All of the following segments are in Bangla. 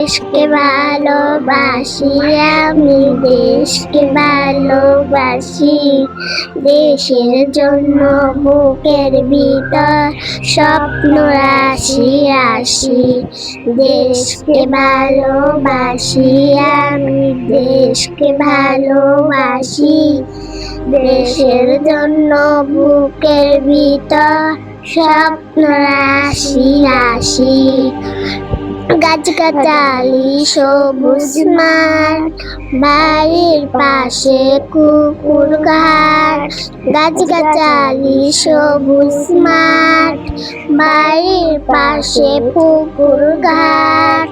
দেশকে ভালোবাসি আমি, দেশকে ভালোবাসি। দেশের জন্য বুকের ভিতর স্বপ্ন রাশি রাশি। দেশকে ভালোবাসি আমি, দেশকে ভালোবাসি। দেশের জন্য বুকের ভিতর স্বপ্ন রাশি রাশি। গাছগাছালি সবুজ মাঠ, বাড়ির পাশে পুকুর ঘাট। গাছগাছালি সবুজ মাঠ, বাড়ির পাশে পুকুর ঘাট।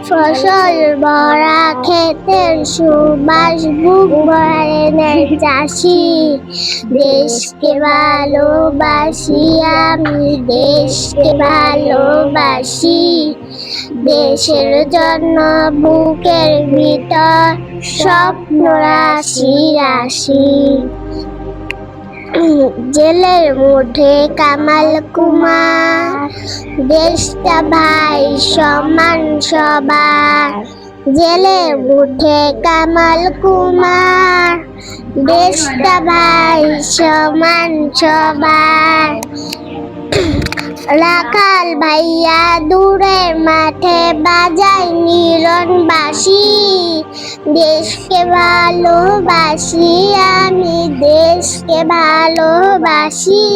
ফসল ভরা ক্ষেতের সুবাস, বুক ভরে নেয় চাষি। দেশকে ভালোবাসি আমি, দেশকে ভালোবাসি। দেশের জন্য বুকের ভিতর স্বপ্ন রাশি রাশি। জেলের মুঠে কামাল কুমার, দেশটা ভাই সমান সবার। জেলের মুঠে কামাল কুমার, দেশটা ভাই সমান সবার। রাখাল ভাইয়া দূরের মাঠে বাজায় নিরন বাঁশি। দেশকে ভালোবাসি আমি, দেশকে ভালোবাসি।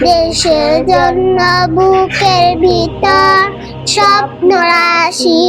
দেশের জন্য বুকের ভিতর স্বপ্ন রাশি।